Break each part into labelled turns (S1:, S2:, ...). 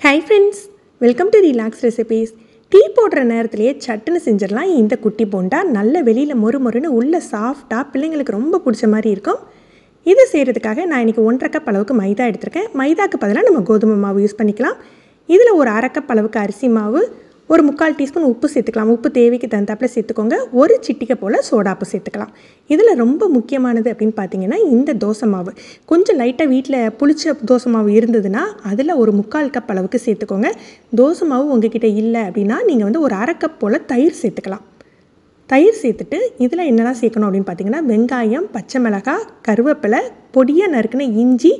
S1: Hi friends, welcome to Relax Recipes. Tea போடுற நேரத்திலேயே சட்டுன்னு செஞ்சிடலாம். இந்த குட்டி போண்டா நல்ல வெளியில் மொறுமொறுன்னு உள்ள சாஃப்டாக பிள்ளைங்களுக்கு ரொம்ப பிடிச்ச மாதிரி இருக்கும். இதை செய்கிறதுக்காக நான் இன்றைக்கி 1.5 கப் அளவுக்கு மைதா எடுத்திருக்கேன். மைதாக்கு பதிலாக நம்ம கோதுமை மாவு யூஸ் பண்ணிக்கலாம். இதில் ஒரு 1/2 கப் அளவுக்கு அரிசி மாவு, ஒரு 3/4 டீஸ்பூன் உப்பு சேர்த்துக்கலாம். உப்பு தேவைக்கு தகுந்தாப்பில் சேர்த்துக்கோங்க. ஒரு சிட்டிக்கை போல் சோடாப்பு சேர்த்துக்கலாம். இதில் ரொம்ப முக்கியமானது அப்படின்னு பார்த்தீங்கன்னா இந்த தோசை மாவு கொஞ்சம் லைட்டாக வீட்டில் புளிச்ச தோசை மாவு இருந்ததுன்னா அதில் ஒரு 3/4 கப் அளவுக்கு சேர்த்துக்கோங்க. தோசை மாவு உங்ககிட்ட இல்லை அப்படின்னா நீங்கள் வந்து ஒரு 1/2 கப் போல் தயிர் சேர்த்துக்கலாம். தயிர் சேர்த்துட்டு இதில் என்னெல்லாம் சேர்க்கணும் அப்படின்னு பார்த்தீங்கன்னா வெங்காயம், பச்சை மிளகாய், கருவேப்பிலை, பொடியாக நறுக்கின இஞ்சி,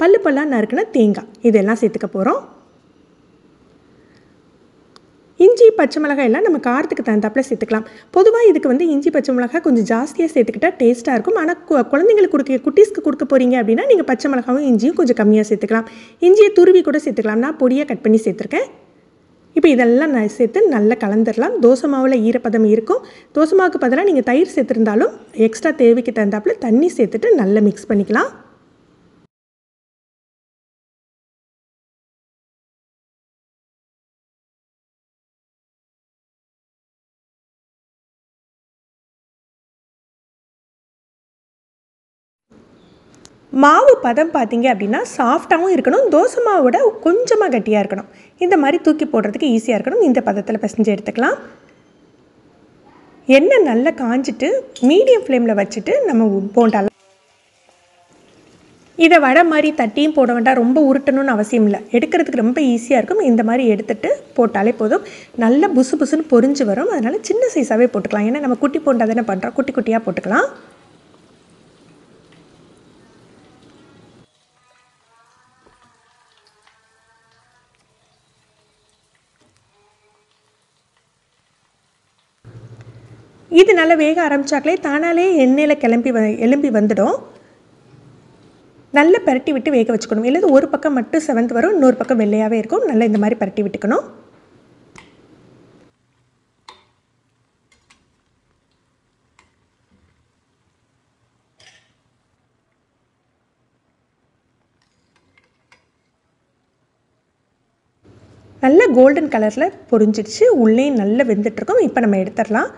S1: பல்லாக நறுக்கின தேங்காய் இதெல்லாம் சேர்த்துக்க போகிறோம். இஞ்சி பச்சை மிளகாய் எல்லாம் நம்ம காரத்துக்கு தகுந்தாப்பில் சேர்த்துக்கலாம். பொதுவாக இதுக்கு வந்து இஞ்சி பச்சை மிளகாய் கொஞ்சம் ஜாஸ்தியாக சேர்த்துக்கிட்டால் டேஸ்ட்டாக இருக்கும். ஆனால் குழந்தைங்களுக்கு குட்டீஸ்க்கு கொடுக்க போகிறீங்க அப்படின்னா நீங்கள் பச்சை மிளகாவும் இஞ்சியும் கொஞ்சம் கம்மியாக சேர்த்துக்கலாம். இஞ்சியை துருவி கூட சேர்த்துக்கலாம். நான் பொடியாக கட் பண்ணி சேர்த்துருக்கேன். இப்போ இதெல்லாம் நான் சேர்த்து நல்லா கலந்துடலாம். தோசை மாவில் ஈரப்பதம் இருக்கும். தோசை மாவுக்கு பதிலாக நீங்கள் தயிர் சேர்த்துருந்தாலும் எக்ஸ்ட்ரா தேவைக்கு தகுந்தாப்பில் தண்ணி சேர்த்துட்டு நல்லா மிக்ஸ் பண்ணிக்கலாம். மாவு பதம் பார்த்தீங்க அப்படின்னா சாஃப்டாகவும் இருக்கணும், தோசை மாவோட கொஞ்சமாக கட்டியாக இருக்கணும். இந்த மாதிரி தூக்கி போடுறதுக்கு ஈஸியாக இருக்கணும். இந்த பதத்தில் பிசைஞ்சு எடுத்துக்கலாம். எண்ணெய் நல்லா காஞ்சிட்டு மீடியம் ஃப்ளேமில் வச்சுட்டு நம்ம போண்டாலாம். இதை வடை மாதிரி தட்டியும் போட வேண்டாம், ரொம்ப உருட்டணும்னு அவசியம் இல்லை. எடுக்கிறதுக்கு ரொம்ப ஈஸியாக இருக்கும். இந்த மாதிரி எடுத்துகிட்டு போட்டாலே போதும். நல்லா புசு புசுன்னு பொரிஞ்சு வரும். அதனால் சின்ன சைஸாகவே போட்டுக்கலாம். ஏன்னா நம்ம குட்டி போண்டா தானே பண்ணுறோம், குட்டி குட்டியாக போட்டுக்கலாம். இது நல்லா வேக ஆரம்பித்தாக்களே தானாலே எண்ணெயில் எலும்பி வந்துடும். நல்லா பரட்டி விட்டு வேக வச்சுக்கணும். இல்லை ஒரு பக்கம் மட்டும் செவந்து வரும், இன்னொரு பக்கம் வெள்ளையாகவே இருக்கும். நல்லா இந்த மாதிரி பரட்டி விட்டுக்கணும். நல்ல கோல்டன் கலரில் பொரிஞ்சிடுச்சு, உள்ளே நல்லா வெந்துட்டுருக்கோம். இப்போ நம்ம எடுத்துடலாம்.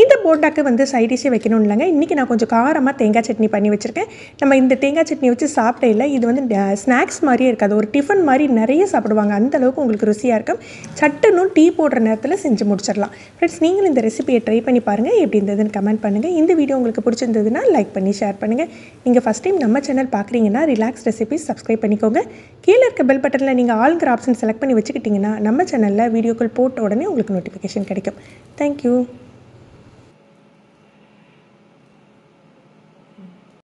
S1: இந்த போண்டாக்கு வந்து சைடிஷே வைக்கணும் இல்லைங்க. இன்றைக்கி நான் கொஞ்சம் காரமாக தேங்காய் சட்னி பண்ணி வச்சுருக்கேன். நம்ம இந்த தேங்காய் சட்னி வச்சு சாப்பிட்டே இல்லை. இது வந்து ஸ்நாக்ஸ் மாதிரியே இருக்காது, ஒரு டிஃபன் மாதிரி நிறைய சாப்பிடுவாங்க. அந்தளவுக்கு உங்களுக்கு ருசியாக இருக்கும். சட்டுன்னு டீ போடுற நேரத்தில் செஞ்சு முடிச்சிடலாம். ஃப்ரெண்ட்ஸ், நீங்களும் இந்த ரெசிபியை ட்ரை பண்ணி பாருங்கள். எப்படி இருந்ததுன்னு கமெண்ட் பண்ணுங்கள். இந்த வீடியோ உங்களுக்கு பிடிச்சிருந்ததுன்னா லைக் பண்ணி ஷேர் பண்ணுங்கள். நீங்கள் ஃபஸ்ட் டைம் நம்ம சேனல் பார்க்குறீங்கன்னா ரிலாக்ஸ் ரெசிபிஸ் சப்ஸ்கிரைப் பண்ணிக்கோங்க. கீழே இருக்க பெல் பட்டனில் நீங்கள் ஆளுங்கிற ஆப்ஷன் செலக்ட் பண்ணி வச்சுக்கிட்டிங்கன்னா நம்ம சேனலில் வீடியோக்கள் போட்ட உடனே உங்களுக்கு நோட்டிஃபிகேஷன் கிடைக்கும். தேங்க்யூ.